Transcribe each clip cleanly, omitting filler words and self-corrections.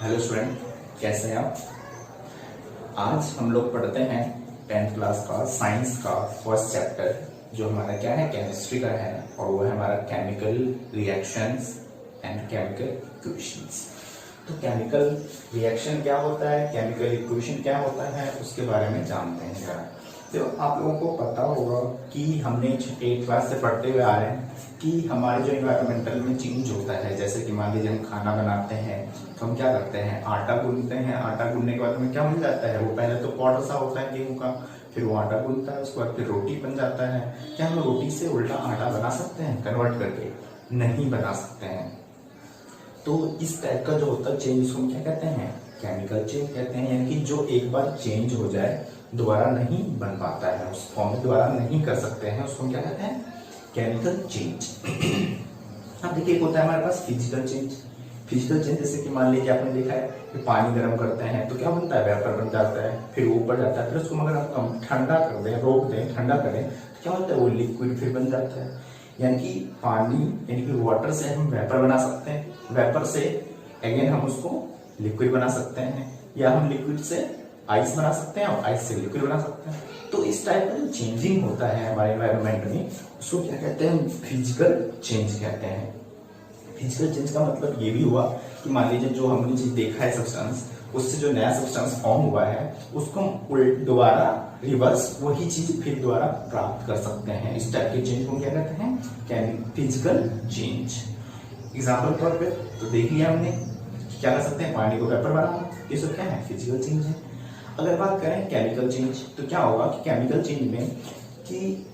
Hello student, कैसे हैं आप। आज हम लोग पढ़ते हैं 10th क्लास का साइंस का फर्स्ट चैप्टर, जो हमारा क्या है, केमिस्ट्री का है, और वो है हमारा chemical reactions and chemical equations. तो केमिकल रिएक्शन क्या होता है, केमिकल इक्वेशन क्या होता है, उसके बारे में जानते हैं जरा। तो आप लोगों को पता होगा कि हमने 8th क्लास से पढ़ते हुए आ रहे हैं कि हमारे जो इन्वायरमेंटल में चेंज होता है, जैसे कि मान लीजिए हम खाना बनाते हैं तो हम क्या करते हैं, आटा गूंथते हैं। आटा गूंथने के बाद हमें क्या बन जाता है, वो पहले तो पाउडर सा होता है गेहूं का, फिर वो आटा गूंथता है, उसके बाद फिर रोटी बन जाता है। क्या हम रोटी से उल्टा आटा बना सकते हैं कन्वर्ट करके? नहीं बना सकते हैं। तो इस टाइप का जो होता है चेंज, उसको क्या कहते हैं, केमिकल चेंज कहते हैं। यानी कि जो एक बार चेंज हो जाए दोबारा नहीं बन पाता है, उस फॉर्म में दोबारा नहीं कर सकते हैं, उसको क्या कहते हैं, केमिकल चेंज। अब देखिए, एक होता है हमारे पास फिजिकल चेंज। फिजिकल चेंज जैसे कि मान लीजिए आपने देखा है कि पानी गर्म करते हैं तो क्या बनता है, वेपर बन जाता है, फिर वो ऊपर जाता है, फिर उसको अगर हम ठंडा कर दें, रोक दें, ठंडा करें तो क्या होता है, वो लिक्विड फिर बन जाता है। यानी कि पानी, यानी कि वाटर से हम वेपर बना सकते हैं, वेपर से अगेन हम उसको लिक्विड बना सकते हैं, या हम लिक्विड से आइस बना सकते हैं और आइस से लिक्विड बना सकते हैं। तो इस टाइप का जो चेंजिंग होता है हमारे एनवायरनमेंट में, उसको क्या कहते हैं, फिजिकल चेंज कहते हैं। फिजिकल चेंज का मतलब ये भी हुआ कि मान लीजिए जो हमने चीज देखा है सब्सटेंस, उससे जो नया सब्सटेंस फॉर्म हुआ है उसको हम दोबारा रिवर्स वही चीज फिर दोबारा प्राप्त कर सकते हैं। इस टाइप के चेंज को क्या कहते हैं, फिजिकल चेंज। एग्जाम्पल तौर पे तो देख लिया हमने क्या कर सकते हैं, पानी को वेपर बनाना, ये सब क्या है, फिजिकल चेंज है। अगर बात करें केमिकल चेंज, तो क्या होगा कि केमिकल चेंज में कि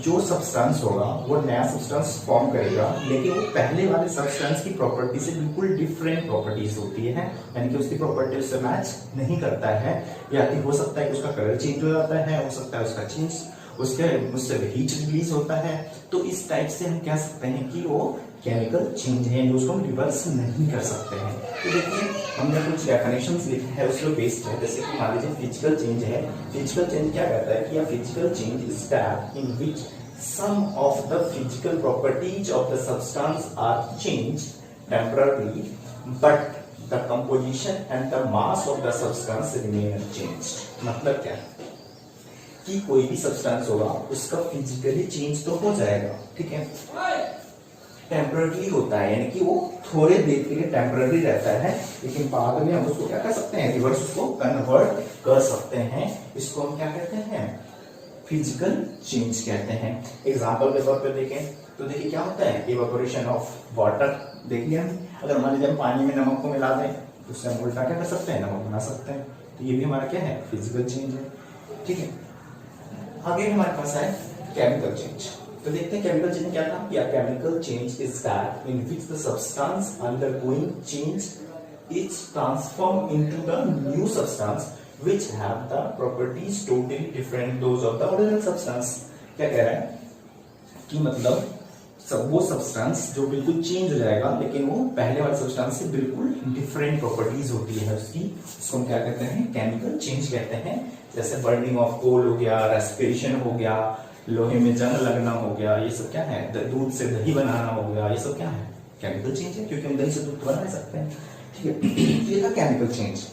जो सब्सटेंस होगा वो नया सब्सटेंस फॉर्म करेगा, लेकिन वो पहले वाले सब्सटेंस की प्रॉपर्टी से बिल्कुल डिफरेंट प्रॉपर्टीज होती है, यानी कि उसकी प्रॉपर्टी उससे मैच नहीं करता है, या कि हो सकता है कि उसका कलर चेंज हो जाता है, हो सकता है उसका चेंज उससे हीट रिलीज होता है। तो इस टाइप से हम कह सकते हैं कि वो केमिकल चेंज है, उसको हम रिवर्स नहीं कर सकते हैं। तो देखिए, हमने कुछ डेफिनेशंस लिखे हैं उसके बेस्ड है। जैसे कि मान लीजिए फिजिकल चेंज है। फिजिकल चेंज क्या कहता है कि physical change is that in which some of the physical properties of the substance are change temporary, but the composition and the mass of the substance remain unchanged. मतलब क्या कि कोई भी सब्सटेंस होगा उसका फिजिकली चेंज तो हो जाएगा, ठीक है, टेम्पररी होता है, यानी कि वो थोड़े देर के लिए टेम्पररी रहता है, लेकिन बाद में हम उसको क्या कर सकते हैं, रिवर्स उसको कन्वर्ट कर सकते हैं। इसको हम क्या कहते हैं, फिजिकल चेंज कहते हैं। एग्जांपल के तौर पे देखें तो देखिए क्या होता है, इवेपोरेशन ऑफ वाटर। देख लिया हमने, अगर मान लीजिए हम पानी में नमक को मिला दें तो उससे हम उल्टा क्या कर सकते हैं, नमक बना सकते हैं। तो ये भी हमारा क्या है, फिजिकल चेंज है, ठीक है। आगे हमारे पास है केमिकल चेंज। तो देखते हैं केमिकल चेंज क्या था। या chemical change is that in which the substance undergoing change is transform into the new substance which have the properties totally different those of the original substance। क्या कह रहा है कि मतलब वो सब्सटेंस जो बिल्कुल चेंज हो जाएगा, लेकिन वो पहले वाले सब्सटेंस से बिल्कुल डिफरेंट प्रॉपर्टीज होती है उसकी, उसको हम क्या कहते हैं, केमिकल चेंज कहते हैं। जैसे बर्निंग ऑफ कोल हो गया, रेस्पिरेशन हो गया, लोहे में जंग लगना हो गया, ये सब क्या है, दूध से दही बनाना हो गया, ये सब क्या है, केमिकल चेंज है, क्योंकि हम दही से दूध बना नहीं सकते हैं, ठीक है। ये था केमिकल चेंज।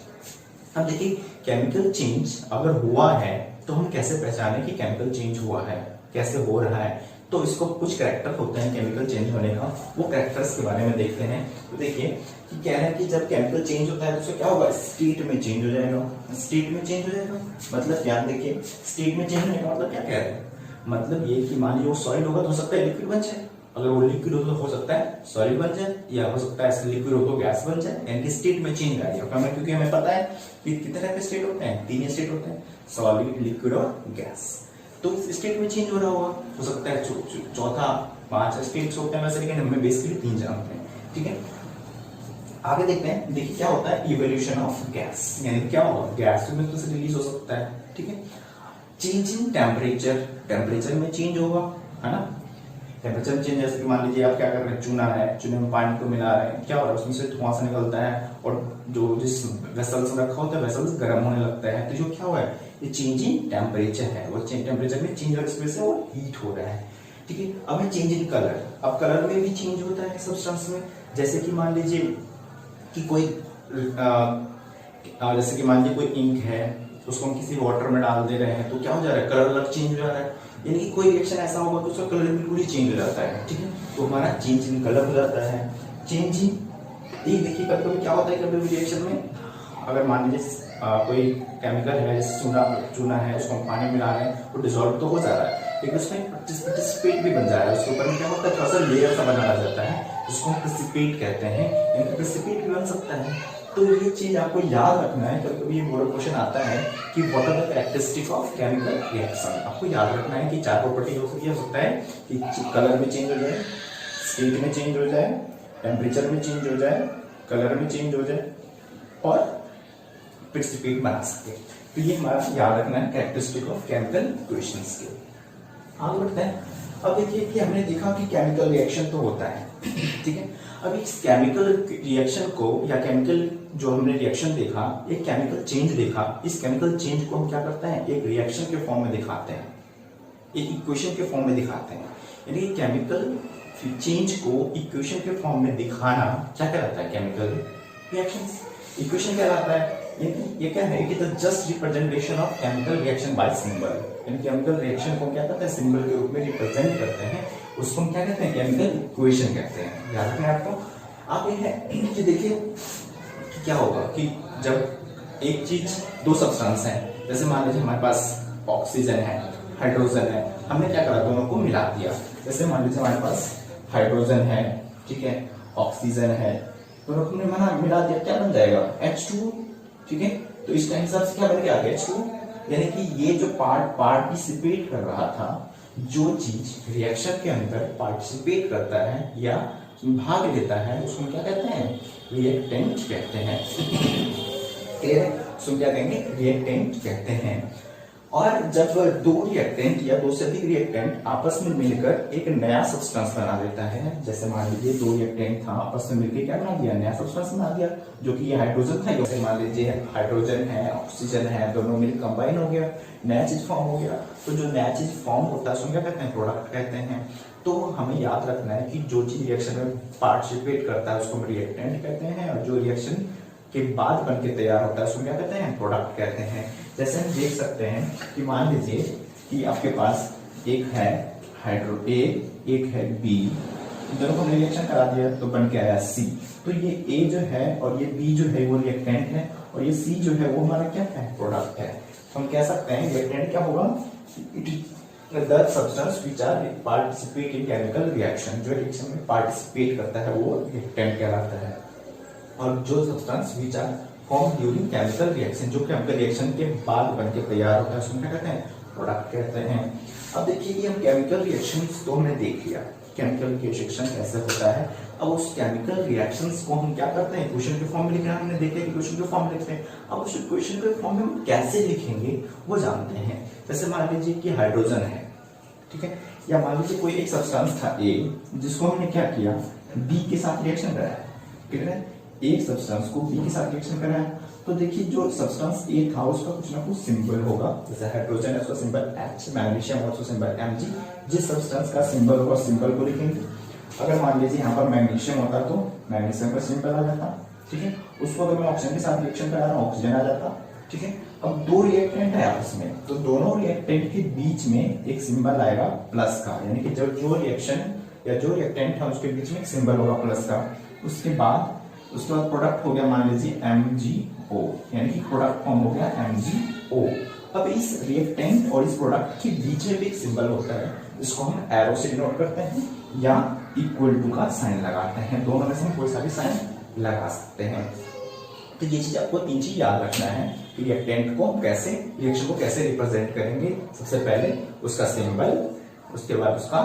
अब देखिए, केमिकल चेंज अगर हुआ है तो हम कैसे पहचाने कि केमिकल चेंज हुआ है, कैसे हो रहा है। तो इसको कुछ कैरेक्टर होते हैं केमिकल चेंज होने का, वो कैरेक्टर्स के बारे में देखते हैं। तो देखिए कि कह रहे हैं कि जब केमिकल चेंज होता है तो उससे क्या होगा, स्टेट में चेंज हो जाएगा। स्टेट में चेंज हो जाएगा मतलब क्या, देखिए स्टेट में चेंज होने का मतलब क्या कह रहे हैं, मतलब ये कि मान लीजिए वो सॉलिड होगा तो हो सकता है लिक्विड बन जाए, अगर वो लिक्विड हो तो हो सकता है सॉलिड बन जाए, या हो सकता है लिक्विड हो तो गैस बन जाए। यानी कि स्टेट में चेंज आ गया, क्योंकि हमें पता है कि कितने टाइप के स्टेट होते हैं, 3 स्टेट होते हैं, सॉलिड, लिक्विड और गैस। तो इस स्टेट में चेंज हो रहा होगा, हो सकता है चौथा 5 स्टेट्स होते हैं वैसे, लेकिन हमें बेसिकली 3 जानते हैं, ठीक है। आगे देखते हैं, देखिए क्या होता है, इवोल्यूशन ऑफ गैस, यानी क्या होगा, गैस में तो रिलीज हो सकता है, ठीक है। चेंज इन टेम्परेचर, टेम्परेचर में चेंज होगा, है ना। टेम्परेचर चेंज, जैसे कि मान लीजिए आप क्या कर रहे हैं, चूना है, चूने में पानी को मिला रहे हैं, क्या हो रहा है, उसमें से धुआं सा निकलता है, और जो जिस वेसल्स में रखा होता है वेसल्स गर्म होने लगता है। तो जो क्या हुआ है, ये चेंज इन टेम्परेचर है, वो टेम्परेचर में चेंज होने की वजह से वो हीट हो रहा है, ठीक है। अब है चेंज इन कलर। अब कलर में भी चेंज होता है सब्सटेंस में, जैसे कि मान लीजिए कि कोई जैसे कि मान लीजिए कोई इंक है, उसको हम किसी वाटर में डाल दे रहे हैं तो क्या हो जा रहा है, कलर अलग चेंज हो जा रहा है। यानी कि कोई रिएक्शन ऐसा होगा तो उसका कलर बिल्कुल ही चेंज हो जाता है, ठीक है। तो हमारा चेंज इन कलर हो जाता है, चेंज इन। ये देखिए कभी कभी क्या होता है, कभी कभी रिएक्शन में अगर मान लीजिए कोई केमिकल है, जैसे चूना है, उसको हम पानी मिला रहे हैं तो डिजोल्व तो हो जा रहा है, लेकिन उसमें प्रेसिपिटेट भी बन जा रहा है। उसके ऊपर में क्या होता है, थोड़ा सा लेयर सा बना रह जाता है, जिसको हम प्रेसिपिटेट कहते हैं। इनका प्रेसिपिटेट भी बन सकता है। तो ये चीज आपको याद रखना है, कभी कभी ये बोर्ड क्वेश्चन आता है कि what are the characteristic of chemical reaction. आपको याद रखना है कि चार प्रॉपर्टी हो सकता है कि कलर में चेंज हो जाए, स्टेट में चेंज हो जाए, टेम्परेचर में चेंज हो जाए, कलर में चेंज हो जाए और प्रेसिपिटेट बना सके। तो ये हमारा याद रखना है कैरेक्टरिस्टिक ऑफ केमिकल इक्वेशंस के। आगे बढ़ते हैं। अब देखिए कि हमने देखा कि केमिकल रिएक्शन तो होता है, ठीक है। अब इस केमिकल रिएक्शन को या केमिकल जो हमने रिएक्शन देखा, एक केमिकल चेंज देखा, इस केमिकल चेंज को हम क्या करते हैं, एक रिएक्शन के फॉर्म में दिखाते हैं, एक इक्वेशन के फॉर्म में दिखाते हैं। यानी केमिकल चेंज को इक्वेशन के फॉर्म में दिखाना क्या कहलाता है, केमिकल रिएक्शन। इक्वेशन कहलाता है। ये क्या है, it is just representation of chemical reaction by symbol. यानी केमिकल रिएक्शन को क्या करते हैं, सिंबल के रूप में रिप्रेजेंट करते हैं, उसको हम क्या कहते हैं, केमिकल इक्वेशन कहते हैं। याद रखना है आपको। आप ये है कि देखिए कि क्या होगा कि जब एक चीज दो सब्सटेंस है, जैसे मान लीजिए हमारे पास ऑक्सीजन है, हाइड्रोजन है, हमने क्या करा, दोनों को मिला दिया। जैसे मान लीजिए हमारे पास हाइड्रोजन है, ठीक है, ऑक्सीजन है, दोनों को हमने मिला दिया, क्या बन जाएगा, H2, ठीक है। तो इसका हिसाब से क्या बन गया, H2। यानी कि ये जो पार्टिसिपेट कर रहा था, जो चीज रिएक्शन के अंदर पार्टिसिपेट करता है या भाग लेता है, उसको क्या कहते हैं, रिएक्टेंट कहते हैं। उसको क्या कहेंगे, रिएक्टेंट कहते हैं। और जब दो रिएक्टेंट या दो से अधिक रिएक्टेंट आपस में मिलकर एक नया सब्सटेंस बना देता है, जैसे मान लीजिए दो रिएक्टेंट था, आपस में मिलकर क्या बना दिया, नया सब्सटेंस बना दिया, जो कि ये हाइड्रोजन था। जैसे मान लीजिए हाइड्रोजन है, ऑक्सीजन है, दोनों मिलकर कंबाइन हो गया, नया चीज फॉर्म हो गया। तो जो नया चीज फॉर्म होता है उसको क्या कहते हैं, प्रोडक्ट कहते हैं। तो हमें याद रखना है कि जो चीज रिएक्शन में पार्टिसिपेट करता है उसको हम रिएक्टेंट कहते हैं, और जो रिएक्शन के बाद बन के तैयार होता है उसको क्या कहते हैं, प्रोडक्ट कहते हैं। जैसे हम देख सकते हैं कि मान लीजिए कि आपके पास एक है हाइड्रो ए, एक है बी, दोनों को रिएक्शन करा दिया तो बन के आया सी। तो ये ए जो है और ये बी जो है वो रिएक्टेंट है, और ये सी जो है वो हमारा क्या है, प्रोडक्ट है। तो हम कह सकते हैं रिएक्टेंट क्या होगा, it is the substance which are participate in chemical reaction. जो रिएक्शन में पार्टिसिपेट करता है वो रिएक्टेंट कहलाता है। और जो substance which are form during chemical reaction, जो केमिकल रिएक्शन के बाद बनके तैयार होता है, उसको क्या कहते हैं, प्रोडक्ट कहते हैं। अब देखिए कि हम केमिकल रिएक्शंस तो हमने देख लिया, केमिकल रिएक्शन कैसे होता है। अब उस केमिकल रिएक्शंस को हम क्या करते हैं, इक्वेशन के फॉर्म में लिखना हमने देखा, इक्वेशन के फॉर्म लिखते हैं। अब उस इक्वेशन के फॉर्म में हम कैसे लिखेंगे वो जानते हैं। जैसे मान लीजिए कि हाइड्रोजन है, ठीक है, या मान लीजिए कोई एक सब्सटेंस था ए, जिसको हमने क्या किया, बी के साथ रिएक्शन कराया, ठीक है, एक सब्सटेंस को बी के साथ रिएक्शन कराया। तो देखिए जो सब्सटेंस ए था उसका कुछ ना कुछ सिंबल होगा, जैसे हाइड्रोजन है उसका सिंबल H, मैग्नीशियम है उसका सिंबल Mg। जिस सब्सटेंस का सिंबल होगा सिंबल को लिखेंगे। अगर मान लीजिए यहाँ पर मैग्नीशियम होता तो मैग्नीशियम का सिंबल आ जाता, ठीक है। उसको अगर मैं ऑक्सीजन के साथ रिएक्शन करा रहा हूँ, ऑक्सीजन आ जाता, ठीक है। अब दो रिएक्टेंट है आपस में, तो दोनों रिएक्टेंट के बीच में एक सिंबल आएगा प्लस का, यानी कि जो रिएक्शन या जो रिएक्टेंट है उसके बीच में एक सिंबल होगा प्लस का। उसके बाद प्रोडक्ट हो गया मान लीजिए MgO, यानी कि प्रोडक्ट फॉर्म हो गया MgO। अब इस रिएक्टेंट और इस प्रोडक्ट के बीच में भी एक सिंबल होता है, जिसको हम एरो से डिनोट करते हैं या इक्वल टू का साइन लगाते हैं। दोनों में से हम कोई सा भी साइन लगा सकते हैं। तो ये चीज आपको तीन चीज याद रखना है कि रिएक्टेंट को कैसे, रिएक्शन को कैसे रिप्रेजेंट करेंगे। सबसे पहले उसका सिंबल, उसके बाद उसका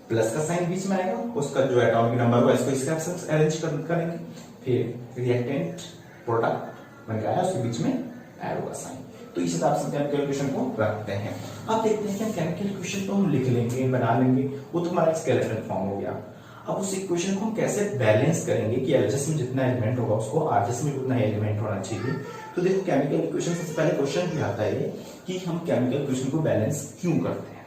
प्लस का साइन बीच में आएगा, उसका जो एटॉमिक नंबर होगा इसको इसके साथ अरेंज करेंगे, फिर रिएक्टेंट प्रोडक्ट बन गया, उसके बीच में एरो का साइन। तो इस हिसाब से केमिकल इक्वेशन को रखते हैं। अब देखते हैं कि हम केमिकल इक्वेशन तो हम लिख लेंगे, बना लेंगे, वो तो हमारा स्केलेटन फॉर्म हो गया। अब उस इक्वेशन को हम कैसे बैलेंस करेंगे कि एलएचएस में जितना एलिमेंट होगा उसको आरएचएस में उतना एलिमेंट होना चाहिए। तो देखो केमिकल इक्वेशन सबसे पहले क्वेश्चन भी आता है कि हम केमिकल इक्वेशन को बैलेंस क्यों करते हैं,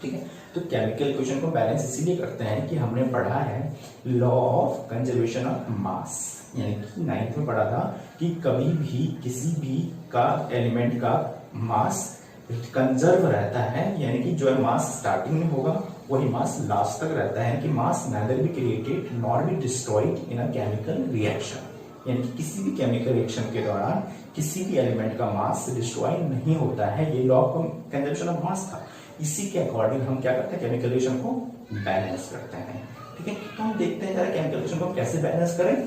ठीक है। तो केमिकल इक्वेशन को बैलेंस इसीलिए करते हैं कि हमने पढ़ा है law of conservation of mass. यानी कि 9th में पढ़ा था कि कभी भी किसी भी का एलिमेंट का मास कंजर्व रहता है, यानी कि जो मास स्टार्टिंग में होगा वही मास लास्ट तक रहता है, यानी कि mass neither be created nor be destroyed in a chemical reaction, यानी कि किसी भी केमिकल रिएक्शन के दौरान किसी भी एलिमेंट का मास डिस्ट्रॉय नहीं होता है। ये law of conservation of mass था। इसी के अकॉर्डिंग हम क्या करते हैं, केमिकल रिएक्शन को बैलेंस करते हैं। ठीक है, तो हम देखते हैं जरा केमिकल रिएक्शन को कैसे बैलेंस करें।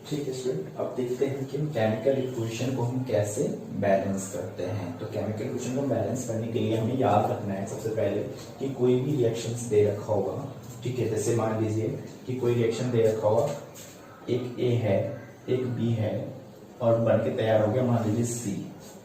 ठीक है स्टूडेंट, अब देखते हैं कि केमिकल इक्वेशन को हम कैसे बैलेंस करते हैं। तो केमिकल इक्वेशन को बैलेंस करने के लिए हमें याद रखना है सबसे पहले कि कोई भी रिएक्शंस दे रखा होगा। ठीक है, जैसे मान लीजिए कि कोई रिएक्शन दे रखा होगा, एक ए है, एक बी है और बन के तैयार हो गया मान लीजिए सी।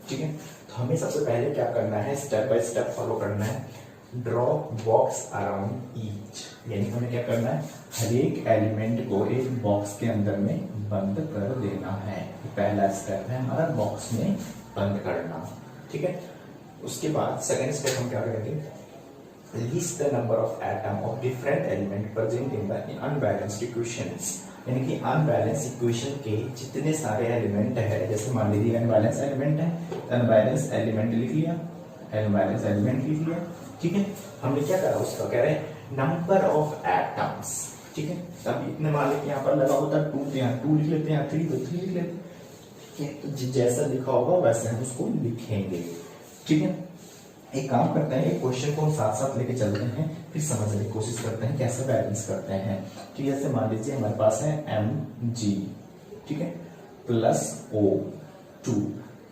ठीक है, तो हमें सबसे पहले क्या करना है, स्टेप बाय स्टेप फॉलो करना है। ड्रॉ बॉक्स अराउंड ईच, यानी हमें क्या करना है, हर एक एलिमेंट को एक बॉक्स के अंदर में बंद कर देना है। पहला स्टेप है हमारा बॉक्स में बंद करना। ठीक है, उसके बाद सेकंड स्टेप हम क्या करेंगे, list the number of atom of different element present in the unbalanced equations, यानी कि अनबैलेंस इक्वेशन के जितने सारे एलिमेंट है, जैसे मान लीजिए अनबैलेंस एलिमेंट है, अनबैलेंस एलिमेंट लिख लिया, अनबैलेंस एलिमेंट लिख लिया। ठीक है, हमने क्या करा, उसका कह रहे हैं नंबर ऑफ एटम्स। ठीक है, अब इतने मान लेते यहाँ पर लगा होता है 2, तो यहाँ 2 लिख लेते हैं, यहाँ 3 तो 3 लिख लेते हैं। ठीक है, तो जैसा लिखा होगा वैसे हम उसको लिखेंगे। ठीक है, एक काम करते हैं, एक क्वेश्चन को हम साथ साथ लेके चलते हैं, फिर समझने की कोशिश करते हैं कैसे बैलेंस करते हैं। ठीक है, जैसे मान लीजिए हमारे पास है Mg, ठीक है, plus O2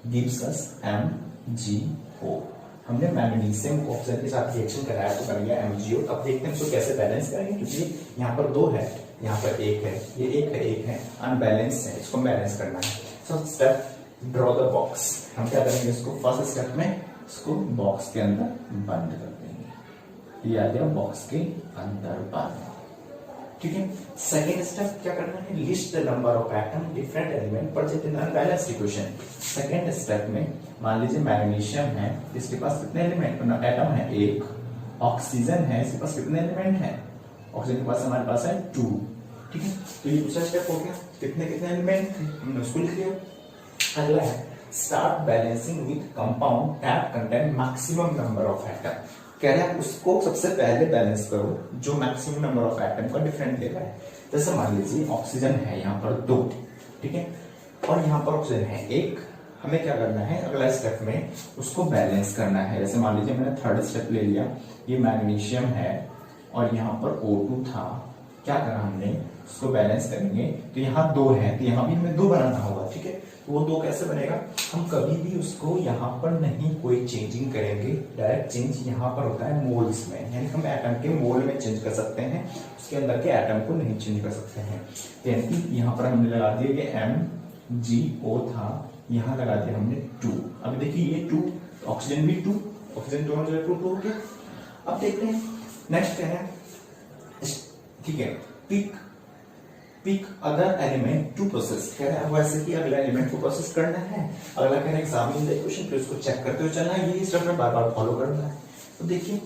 gives us MgO। हमने मैग्नीशियम ऑक्साइड के साथ रिएक्शन कराया तो बन गया MgO। अब देखते हैं इसको कैसे बैलेंस करेंगे, क्योंकि यहाँ पर 2 है, यहाँ पर 1 है, ये 1 है, 1 है, अनबैलेंस है, इसको बैलेंस करना है। So step draw the box, हम क्या करेंगे, इसको फर्स्ट स्टेप में इसको बॉक्स के अंदर बंद कर देंगे, ये आ गया बॉक्स के अंदर बंद। ठीक है, सेकेंड स्टेप क्या करना है, list the number of atom different element present in unbalanced equation. Second step में मान लीजिए मैग्नीशियम है, इसके पास कितने एलिमेंट एटम है, 1। ऑक्सीजन है, इसके पास कितने एलिमेंट है, ऑक्सीजन के पास हमारे पास है 2। ठीक है, तो ये दूसरा स्टेप हो गया, कितने कितने एलिमेंट थे हमने उसको लिख लिया। अगला है start balancing with compound that contain maximum number of atom, कह रहे हैं उसको सबसे पहले बैलेंस करो जो मैक्सिमम नंबर ऑफ एटम का डिफरेंट दे रहा है। जैसे मान लीजिए ऑक्सीजन है यहाँ पर 2, ठीक है, और यहाँ पर ऑक्सीजन है 1। हमें क्या करना है, अगला स्टेप में उसको बैलेंस करना है। जैसे मान लीजिए मैंने थर्ड स्टेप ले लिया, ये मैग्नीशियम है और यहाँ पर O2 था, क्या करा हमने, उसको बैलेंस करेंगे तो यहाँ 2 है, तो यहाँ भी हमें 2 बनाना होगा। ठीक है, तो वो 2 कैसे बनेगा, हम कभी भी उसको यहाँ पर नहीं कोई चेंजिंग करेंगे, डायरेक्ट चेंज यहाँ पर होता है मोल्स में, यानी हम एटम के मोल में चेंज कर सकते हैं, उसके अंदर के एटम को नहीं चेंज कर सकते हैं। यानी कि यहाँ पर हमने लगा दिया कि MgO था, यहाँ लगा दिया हमने 2। अब देखिए ये 2, ऑक्सीजन भी 2, ऑक्सीजन दोनों जगह 2 हो गया। अब देखते हैं नेक्स्ट क्या है, ठीक है, pick other element to process, कह रहा है वैसे कि अगला एलिमेंट को प्रोसेस करना है। अगला कह रहा है एग्जामिन द इक्वेशन, फिर उसको चेक करते हुए चलना है, ये स्टेप में बार बार फॉलो करना है। तो देखिए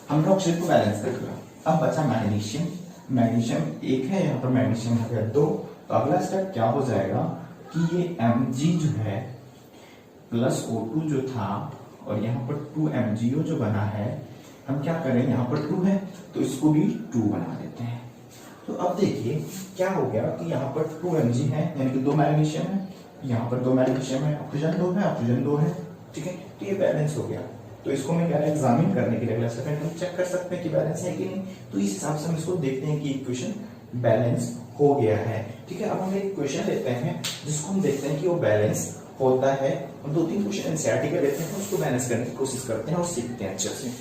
हमने ऑक्सीजन को बैलेंस कर लिया, अब बचा मैग्नीशियम। मैग्नीशियम 1 है, यहाँ पर मैग्नीशियम हो गया 2। तो अगला स्टेप क्या हो जाएगा कि ये Mg जो है प्लस O2 जो था और यहाँ पर 2 MgO जो बना है, हम क्या करें, यहाँ पर 2 है तो इसको भी 2 बना देते हैं। तो अब देखिए क्या हो गया कि यहाँ पर 2 Mg है, यानी कि 2 मैग्नीशियम है, यहाँ पर 2 मैग्नीशियम है, ऑक्सीजन 2 है, ऑक्सीजन 2 है। ठीक है, तो ये बैलेंस हो गया। तो इसको मैं क्या एग्जामिन करने के लिए अगला स्टेप हम चेक कर सकते हैं कि बैलेंस है कि नहीं। तो इस हिसाब से हम इसको देखते हैं कि इक्वेशन बैलेंस हो गया है। ठीक है, अब हम एक क्वेश्चन लेते हैं जिसको हम देखते हैं कि वो बैलेंस होता है। हम 2-3 क्वेश्चन एनसीईआरटी के लेते हैं, उसको बैलेंस करने की कोशिश करते हैं और सीखते हैं अच्छे से।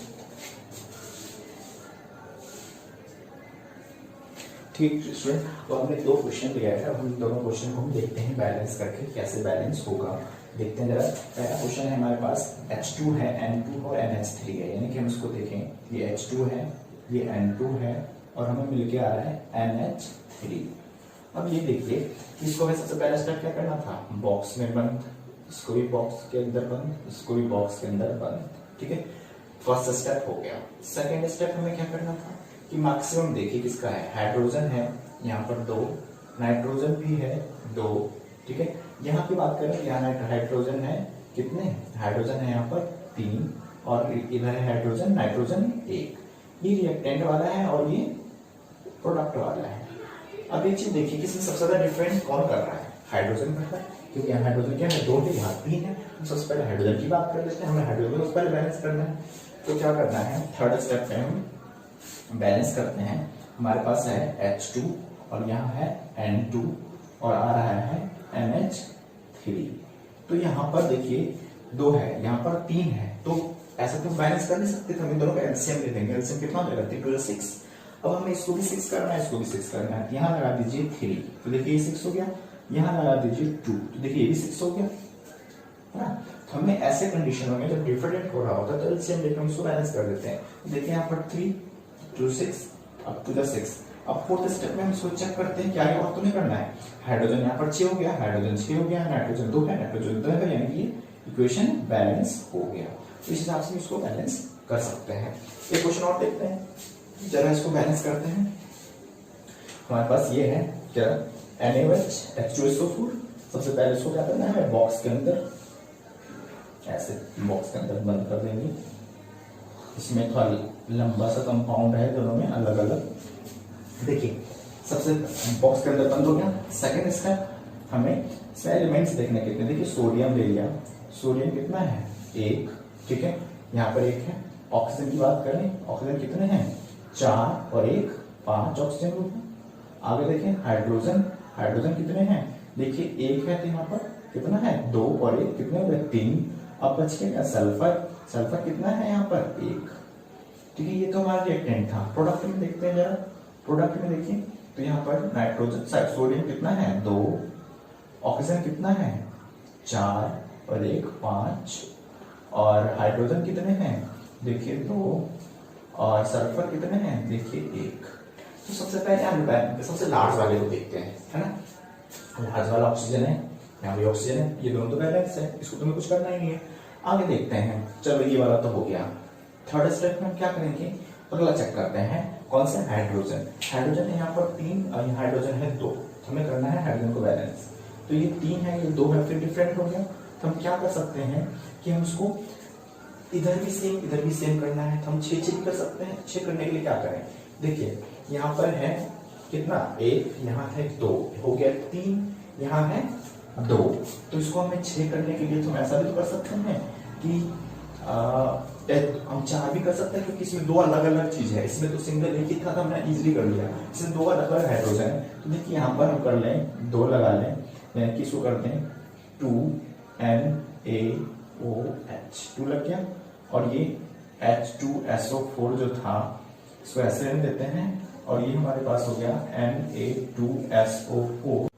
ठीक स्टूडेंट, तो हमने 2 क्वेश्चन लिया है, अब हम दोनों क्वेश्चन को हम देखते हैं बैलेंस करके कैसे बैलेंस होगा। देखते हैं जरा। पहला क्वेश्चन है हमारे पास H2 है, N2 और NH3 है, यानी कि हम इसको देखें, ये H2 है, ये N2 है और हमें मिलके आ रहा है NH3। अब ये देखिए कि इसको हमें सबसे पहला स्टेप क्या करना था, बॉक्स में बंद, इसको भी बॉक्स के अंदर बंद, इसको भी बॉक्स के अंदर बंद। ठीक है, फर्स्ट स्टेप हो गया। सेकेंड स्टेप हमें क्या करना था कि मैक्सिमम देखिए किसका है, हाइड्रोजन है यहाँ पर 2, नाइट्रोजन भी है 2, ठीक है। यहाँ की बात करें, यहाँ हाइड्रोजन है कितने, हाइड्रोजन है यहाँ पर 3 और इधर है हाइड्रोजन नाइट्रोजन 1। ये रिएक्टेंट वाला है और ये प्रोडक्ट वाला है। अब एक चीज देखिए कि इसमें सबसे ज्यादा डिफरेंस कौन कर रहा है, हाइड्रोजन करता है, क्योंकि यहाँ हाइड्रोजन क्या है 2 है, यहाँ 3 है। तो सबसे पहले हाइड्रोजन की बात कर लेते हैं, हमें हाइड्रोजन को पहले बैलेंस करना है। तो क्या करना है, थर्ड स्टेप में हम बैलेंस करते हैं। हमारे पास है H2 और यहाँ है N2 और आ रहा है NH3। तो यहाँ पर देखिए 2 है, यहाँ पर 3 है, तो ऐसा तो बैलेंस कर नहीं सकते, तो हम इन दोनों का एलसीएम ले लेंगे। एलसीएम कितना हो जाएगा, 3 2 6। अब हमें इसको भी 6 करना है, इसको भी 6 करना है। यहाँ लगा दीजिए 3, तो देखिए ये 6 हो गया। यहाँ लगा दीजिए 2, तो देखिए ये भी 6 हो गया, है ना। तो हमें ऐसे कंडीशनों में जब डिफरेंट हो रहा होता है तो एलसीएम लेकर हम इसको बैलेंस कर देते हैं। देखिए यहाँ पर 3 2 6 अप टू द 6। अब फोर्थ स्टेप में हम इसको चेक करते हैं, क्या ये और तो नहीं करना है। हाइड्रोजन यहाँ पर 6 हो गया, हाइड्रोजन 6 हो गया, नाइट्रोजन 2 है, नाइट्रोजन 2 है, यानी कि इक्वेशन बैलेंस हो गया। तो इस हिसाब से इसको बैलेंस कर सकते हैं। एक क्वेश्चन और देखते हैं, जरा इसको बैलेंस करते हैं। हमारे पास ये है क्या, NaOH H2SO4। सबसे पहले इसको क्या करना है, बॉक्स के अंदर ऐसे बॉक्स के अंदर बंद कर देंगे। इसमें थोड़ा लंबा सा कंपाउंड है, दोनों में अलग अलग। देखिए सबसे बॉक्स के अंदर बंद हो गया। सेकेंड स्टेप, हमें इसमें एलिमेंट्स देखने कितने, देखिए सोडियम ले लिया, सोडियम कितना है 1, ठीक है। यहाँ पर 1 है। ऑक्सीजन की बात करें, ऑक्सीजन कितने हैं 4 और 1 5 ऑक्सीजन ग्रुप है। आगे देखें हाइड्रोजन, हाइड्रोजन कितने हैं, देखिए 1 है, तो यहाँ पर कितना है 2 और 1 कितने हो गए 3। अब बच गया सल्फर, सल्फर कितना है यहाँ पर 1, ठीक है। ये तो हमारा रिएक्टेंट था। प्रोडक्ट में देखते हैं जरा, प्रोडक्ट में देखिए तो यहाँ पर नाइट्रोजन सोडियम कितना है 2, ऑक्सीजन कितना है 4 और 1 5, और हाइड्रोजन कितने हैं देखिए 2, और सल्फर कितने हैं देखिए 1। तो सबसे पहले हम सबसे लार्ज वाले को देखते हैं, है ना। लार्ज वाला ऑक्सीजन है, यहाँ भी ऑक्सीजन है, ये दोनों तो बैलेंस है, इसको तुम्हें कुछ करना ही नहीं है। आगे देखते हैं, चलो ये वाला तो हो गया। थर्ड स्टेप में हम क्या करेंगे, अगला चेक करते हैं कौन सा, हाइड्रोजन। हाइड्रोजन है यहाँ पर 3 और यहाँ हाइड्रोजन है 2, तो हमें करना है हाइड्रोजन को बैलेंस। तो ये 3 है, ये 2 है, फिर डिफरेंट हो गया। तो हम क्या कर सकते हैं कि हम उसको इधर भी सेम करना है, तो हम 6 भी कर सकते हैं। 6 करने के लिए क्या करें, देखिए यहाँ पर है कितना 1, यहाँ है 2, हो गया 3, यहाँ है 2। तो इसको हमें 6 करने के लिए तो हम ऐसा भी तो कर सकते हैं कि हम 4 भी कर सकते हैं, क्योंकि इसमें 2 अलग अलग चीज है। इसमें तो सिंगल एक ही था, तो हमने इजीली कर लिया। इसमें 2 अलग अलग हाइड्रोजन है, तो देखिए यहाँ पर हम कर लें 2 लगा लें, यानी कि इसको कर दें 2NaOH, 2 लग गया। और ये H2SO4 जो था इसको ऐसे रहने देते हैं, और ये हमारे पास हो गया Na2SO4।